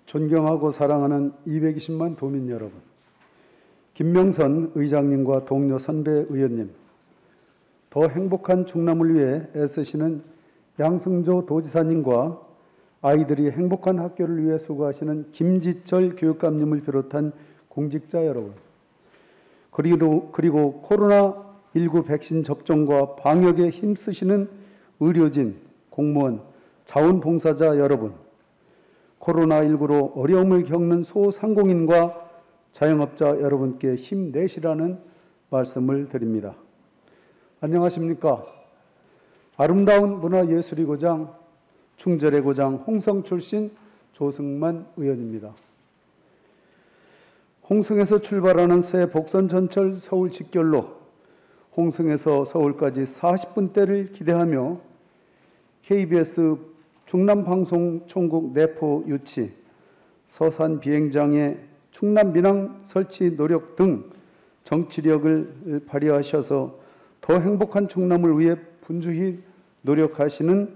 존경하고 사랑하는 220만 도민 여러분, 김명선 의장님과 동료 선배 의원님, 더 행복한 충남을 위해 애쓰시는 양승조 도지사님과 아이들이 행복한 학교를 위해 수고하시는 김지철 교육감님을 비롯한 공직자 여러분, 그리고 코로나19 백신 접종과 방역에 힘쓰시는 의료진, 공무원, 자원봉사자 여러분, 코로나19로 어려움을 겪는 소상공인과 자영업자 여러분께 힘내시라는 말씀을 드립니다. 안녕하십니까? 아름다운 문화예술의 고장, 충절의 고장 홍성 출신 조승만 의원입니다. 홍성에서 출발하는 새 복선전철 서울 직결로 홍성에서 서울까지 40분대를 기대하며 KBS 충남방송총국 내포 유치, 서산 비행장의 충남 민항 설치 노력 등 정치력을 발휘하셔서 더 행복한 충남을 위해 분주히 노력하시는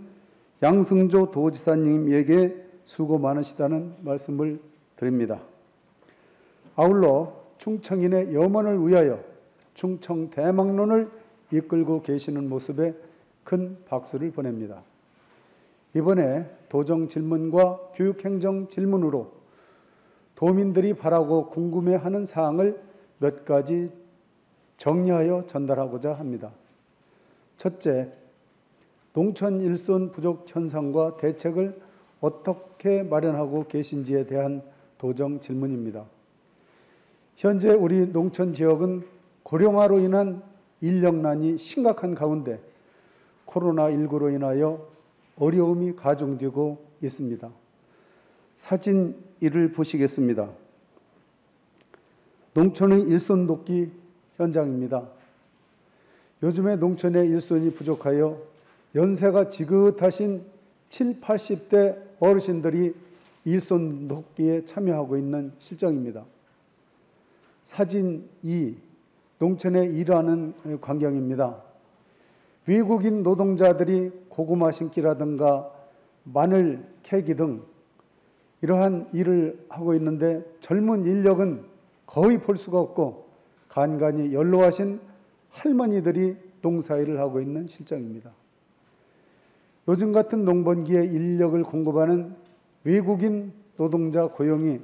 양승조 도지사님에게 수고 많으시다는 말씀을 드립니다. 아울러 충청인의 염원을 위하여 충청 대망론을 이끌고 계시는 모습에 큰 박수를 보냅니다. 이번에 도정 질문과 교육행정 질문으로 도민들이 바라고 궁금해하는 사항을 몇 가지 정리하여 전달하고자 합니다. 첫째, 농촌 일손 부족 현상과 대책을 어떻게 마련하고 계신지에 대한 도정 질문입니다. 현재 우리 농촌 지역은 고령화로 인한 인력난이 심각한 가운데 코로나19로 인하여 어려움이 가중되고 있습니다. 사진 1을 보시겠습니다. 농촌의 일손 돕기 현장입니다. 요즘에 농촌의 일손이 부족하여 연세가 지긋하신 70, 80대 어르신들이 일손 돕기에 참여하고 있는 실정입니다. 사진 2, 농촌에 일하는 광경입니다. 외국인 노동자들이 고구마 심기라든가 마늘 캐기 등 이러한 일을 하고 있는데 젊은 인력은 거의 볼 수가 없고 간간히 연로하신 할머니들이 농사일을 하고 있는 실정입니다. 요즘 같은 농번기에 인력을 공급하는 외국인 노동자 고용이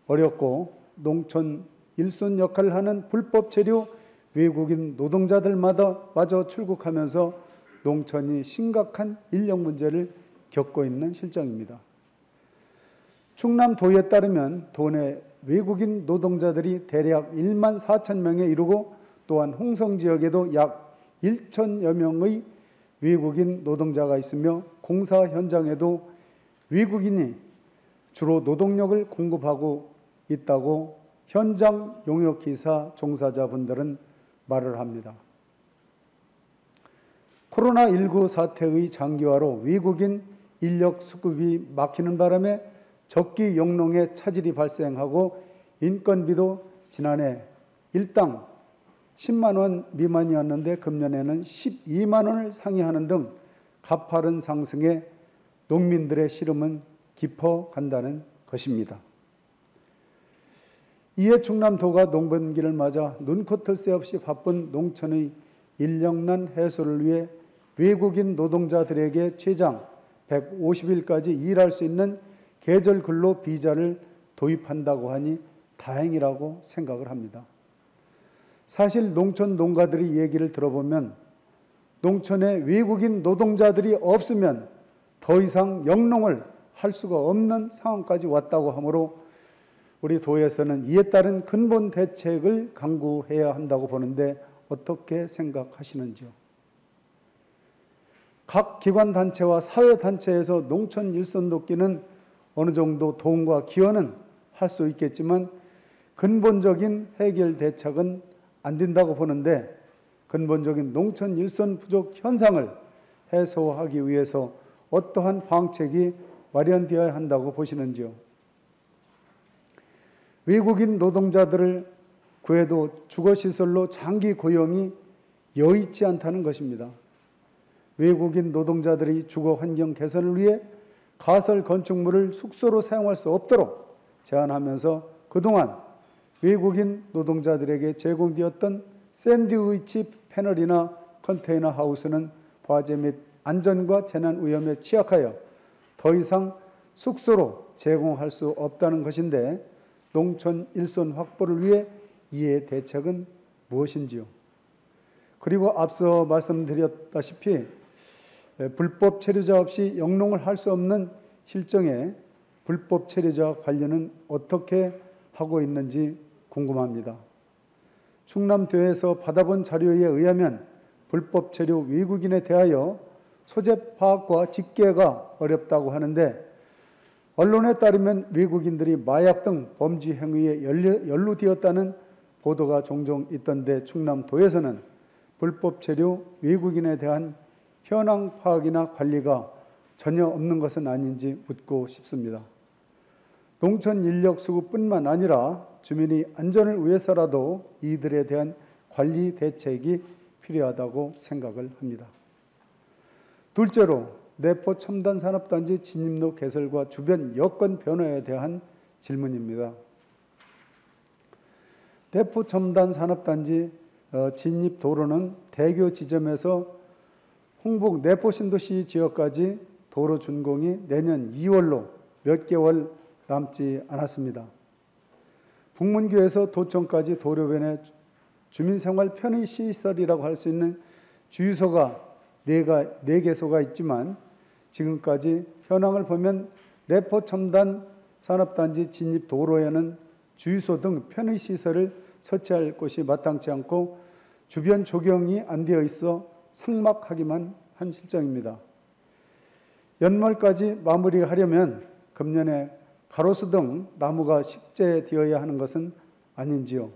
어렵고 농촌 일손 역할을 하는 불법 체류 외국인 노동자들마저 출국하면서 농촌이 심각한 인력 문제를 겪고 있는 실정입니다. 충남도에 따르면 도내 외국인 노동자들이 대략 1만 4천 명에 이르고 또한 홍성 지역에도 약 1천여 명의 외국인 노동자가 있으며 공사 현장에도 외국인이 주로 노동력을 공급하고 있다고 현장 용역기사 종사자분들은 말을 합니다. 코로나19 사태의 장기화로 외국인 인력 수급이 막히는 바람에 적기 영농의 차질이 발생하고 인건비도 지난해 일당 10만 원 미만이었는데 금년에는 12만 원을 상회하는 등 가파른 상승에 농민들의 시름은 깊어간다는 것입니다. 이에 충남도가 농번기를 맞아 눈코뜰 새 없이 바쁜 농촌의 인력난 해소를 위해 외국인 노동자들에게 최장 150일까지 일할 수 있는 계절 근로 비자를 도입한다고 하니 다행이라고 생각을 합니다. 사실 농촌 농가들의 얘기를 들어보면 농촌에 외국인 노동자들이 없으면 더 이상 영농을 할 수가 없는 상황까지 왔다고 하므로 우리 도에서는 이에 따른 근본 대책을 강구해야 한다고 보는데 어떻게 생각하시는지요? 각 기관단체와 사회단체에서 농촌 일손 돕기는 어느 정도 도움과 기여는 할 수 있겠지만 근본적인 해결 대책은 안 된다고 보는데 근본적인 농촌 일손 부족 현상을 해소하기 위해서 어떠한 방책이 마련되어야 한다고 보시는지요? 외국인 노동자들을 구해도 주거시설로 장기 고용이 여의치 않다는 것입니다. 외국인 노동자들의 주거 환경 개선을 위해 가설 건축물을 숙소로 사용할 수 없도록 제한하면서 그동안 외국인 노동자들에게 제공되었던 샌드위치 패널이나 컨테이너 하우스는 화재 및 안전과 재난 위험에 취약하여 더 이상 숙소로 제공할 수 없다는 것인데 농촌 일손 확보를 위해 이에 대책은 무엇인지요? 그리고 앞서 말씀드렸다시피 불법 체류자 없이 영농을 할 수 없는 실정에 불법 체류자 관련은 어떻게 하고 있는지 궁금합니다. 충남도에서 받아본 자료에 의하면 불법 체류 외국인에 대하여 소재 파악과 집계가 어렵다고 하는데 언론에 따르면 외국인들이 마약 등 범죄 행위에 연루되었다는 보도가 종종 있던데 충남도에서는 불법 체류 외국인에 대한 현황 파악이나 관리가 전혀 없는 것은 아닌지 묻고 싶습니다. 농촌 인력 수급뿐만 아니라 주민의 안전을 위해서라도 이들에 대한 관리 대책이 필요하다고 생각을 합니다. 둘째로 내포 첨단산업단지 진입로 개설과 주변 여건 변화에 대한 질문입니다. 내포 첨단산업단지 진입도로는 대교 지점에서 홍북 내포 신도시 지역까지 도로 준공이 내년 2월로 몇 개월 남지 않았습니다. 북문교에서 도청까지 도로변에 주민생활 편의시설이라고 할 수 있는 주유소가 4개소가 있지만 지금까지 현황을 보면 내포 첨단 산업단지 진입 도로에는 주유소 등 편의시설을 설치할 곳이 마땅치 않고 주변 조경이 안 되어 있어 삭막하기만 한 실정입니다. 연말까지 마무리하려면 금년에 가로수 등 나무가 식재되어야 하는 것은 아닌지요.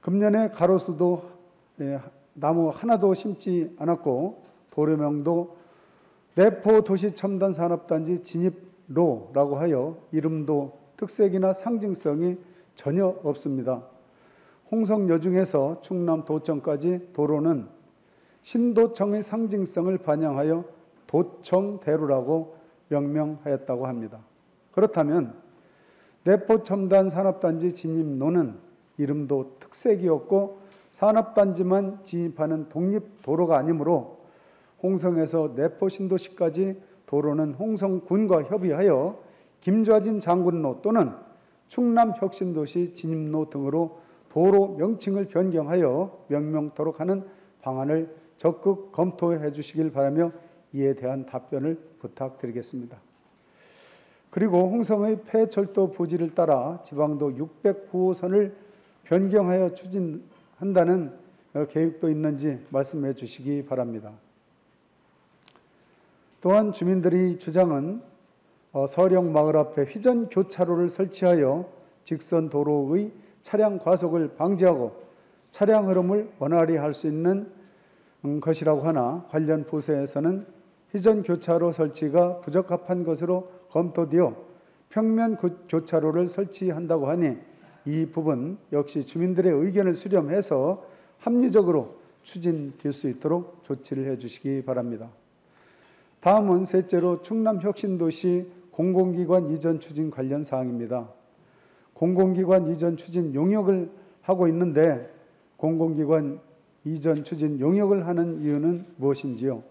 금년에 가로수도 나무 하나도 심지 않았고 도로명도 내포 도시첨단산업단지 진입로라고 하여 이름도 특색이나 상징성이 전혀 없습니다. 홍성여중에서 충남도청까지 도로는 신도청의 상징성을 반영하여 도청대로라고 명명하였다고 합니다. 그렇다면 내포 첨단산업단지 진입로는 이름도 특색이 없고 산업단지만 진입하는 독립도로가 아니므로 홍성에서 내포 신도시까지 도로는 홍성군과 협의하여 김좌진 장군로 또는 충남혁신도시 진입로 등으로 도로 명칭을 변경하여 명명토록 하는 방안을 적극 검토해 주시길 바라며 이에 대한 답변을 부탁드리겠습니다. 그리고 홍성의 폐철도 부지를 따라 지방도 609호선을 변경하여 추진한다는 계획도 있는지 말씀해 주시기 바랍니다. 또한 주민들의 주장은 서령 마을 앞에 휘전 교차로를 설치하여 직선 도로의 차량 과속을 방지하고 차량 흐름을 원활히 할 수 있는 것이라고 하나 관련 부서에서는 휘전 교차로 설치가 부적합한 것으로 검토되어 평면 교차로를 설치한다고 하니 이 부분 역시 주민들의 의견을 수렴해서 합리적으로 추진될 수 있도록 조치를 해 주시기 바랍니다. 다음은 셋째로 충남혁신도시 공공기관 이전 추진 관련 사항입니다. 공공기관 이전 추진 용역을 하고 있는데 공공기관 이전 추진 용역을 하는 이유는 무엇인지요?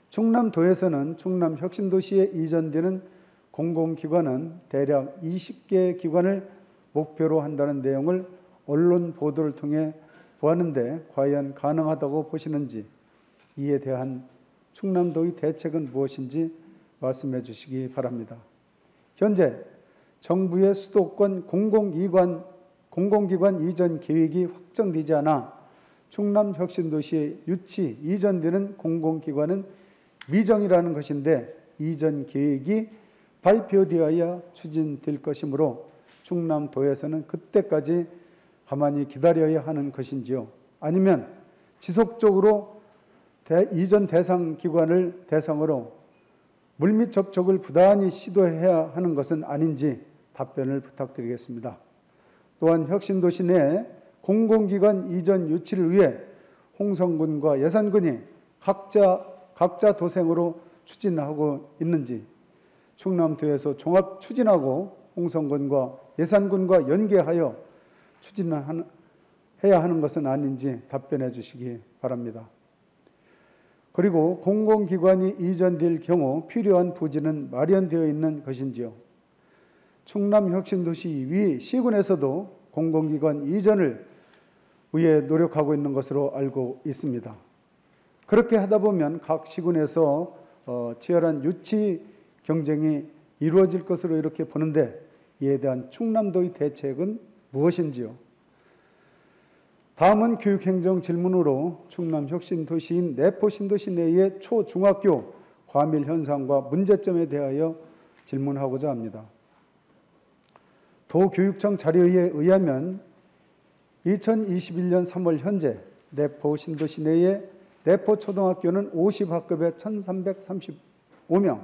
충남도에서는 충남혁신도시에 이전되는 공공기관은 대략 20개 기관을 목표로 한다는 내용을 언론 보도를 통해 보았는데 과연 가능하다고 보시는지 이에 대한 충남도의 대책은 무엇인지 말씀해 주시기 바랍니다. 현재 정부의 수도권 공공기관 이전 계획이 확정되지 않아 충남혁신도시에 유치, 이전되는 공공기관은 미정이라는 것인데 이전 계획이 발표되어야 추진될 것이므로 충남도에서는 그때까지 가만히 기다려야 하는 것인지요? 아니면 지속적으로 이전 대상 기관을 대상으로 물밑 접촉을 부단히 시도해야 하는 것은 아닌지 답변을 부탁드리겠습니다. 또한 혁신도시 내 공공기관 이전 유치를 위해 홍성군과 예산군이 각자 도생으로 추진하고 있는지, 충남도에서 종합 추진하고 홍성군과 예산군과 연계하여 추진해야 하는 것은 아닌지 답변해 주시기 바랍니다. 그리고 공공기관이 이전될 경우 필요한 부지는 마련되어 있는 것인지요. 충남혁신도시 위 시군에서도 공공기관 이전을 위해 노력하고 있는 것으로 알고 있습니다. 그렇게 하다 보면 각 시군에서 치열한 유치 경쟁이 이루어질 것으로 이렇게 보는데, 이에 대한 충남도의 대책은 무엇인지요? 다음은 교육행정 질문으로 충남혁신도시인 내포신도시 내의 초중학교 과밀 현상과 문제점에 대하여 질문하고자 합니다. 도교육청 자료에 의하면 2021년 3월 현재 내포신도시 내의 내포초등학교는 50학급에 1,335명,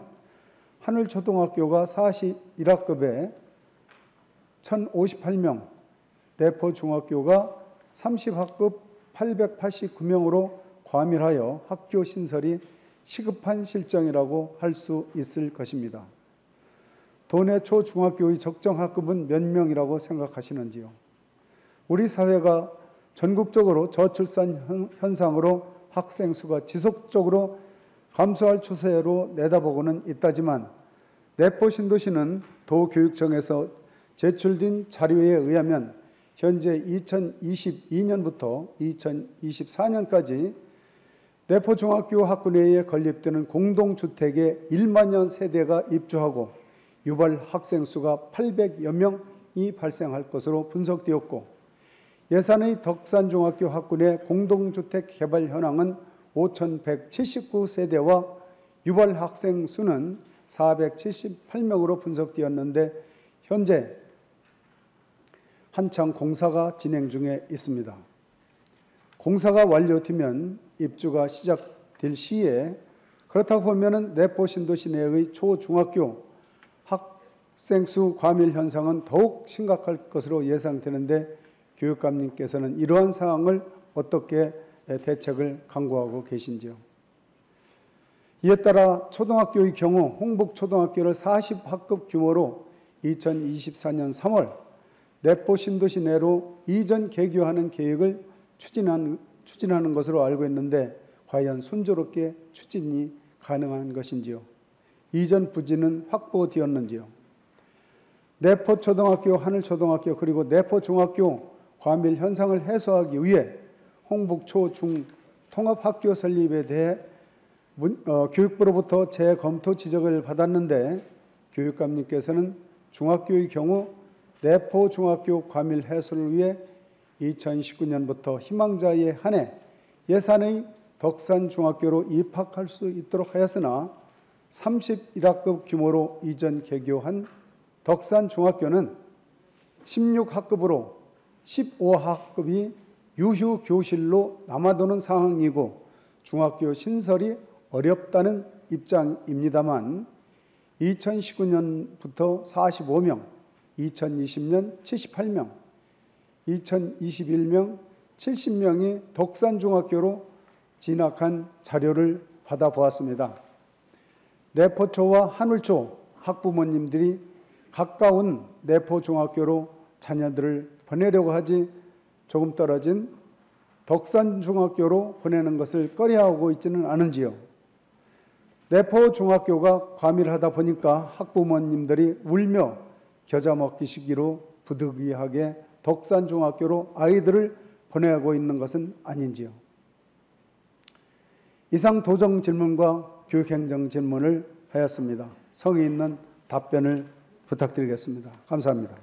하늘초등학교가 41학급에 1,058명, 내포중학교가 30학급 889명으로 과밀하여 학교 신설이 시급한 실정이라고 할 수 있을 것입니다. 도내 초중학교의 적정 학급은 몇 명이라고 생각하시는지요? 우리 사회가 전국적으로 저출산 현상으로 학생 수가 지속적으로 감소할 추세로 내다보고는 있다지만, 내포신도시는 도교육청에서 제출된 자료에 의하면 현재 2022년부터 2024년까지 내포중학교 학구 내에 건립되는 공동주택에 1만여 세대가 입주하고 유발 학생 수가 800여 명이 발생할 것으로 분석되었고, 예산의 덕산중학교 학구 내 공동주택 개발 현황은 5,179세대와 유발 학생 수는 478명으로 분석되었는데, 현재 한창 공사가 진행 중에 있습니다. 공사가 완료되면 입주가 시작될 시에, 그렇다고 보면 내포신도시 내의 초중학교 학생 수 과밀 현상은 더욱 심각할 것으로 예상되는데, 교육감님께서는 이러한 상황을 어떻게 대책을 강구하고 계신지요? 이에 따라 초등학교의 경우 홍북초등학교를 40학급 규모로 2024년 3월 내포신도시 내로 이전 개교하는 계획을 추진하는 것으로 알고 있는데, 과연 순조롭게 추진이 가능한 것인지요? 이전 부지는 확보되었는지요? 내포초등학교, 하늘초등학교, 그리고 내포중학교 과밀 현상을 해소하기 위해 홍북초중 통합학교 설립에 대해 교육부로부터 재검토 지적을 받았는데, 교육감님께서는 중학교의 경우 내포중학교 과밀 해소를 위해 2019년부터 희망자에 한해 예산의 덕산중학교로 입학할 수 있도록 하였으나, 31학급 규모로 이전 개교한 덕산중학교는 16학급으로 15학급이 유휴교실로 남아도는 상황이고 중학교 신설이 어렵다는 입장입니다만, 2019년부터 45명, 2020년 78명, 2021년 70명이 덕산중학교로 진학한 자료를 받아보았습니다. 내포초와 하늘초 학부모님들이 가까운 내포중학교로 자녀들을 보내려고 하지 조금 떨어진 덕산중학교로 보내는 것을 꺼려하고 있지는 않은지요? 내포중학교가 과밀하다 보니까 학부모님들이 울며 겨자 먹기 시기로 부득이하게 덕산중학교로 아이들을 보내고 있는 것은 아닌지요? 이상 도정 질문과 교육행정 질문을 하였습니다. 성의 있는 답변을 부탁드리겠습니다. 감사합니다.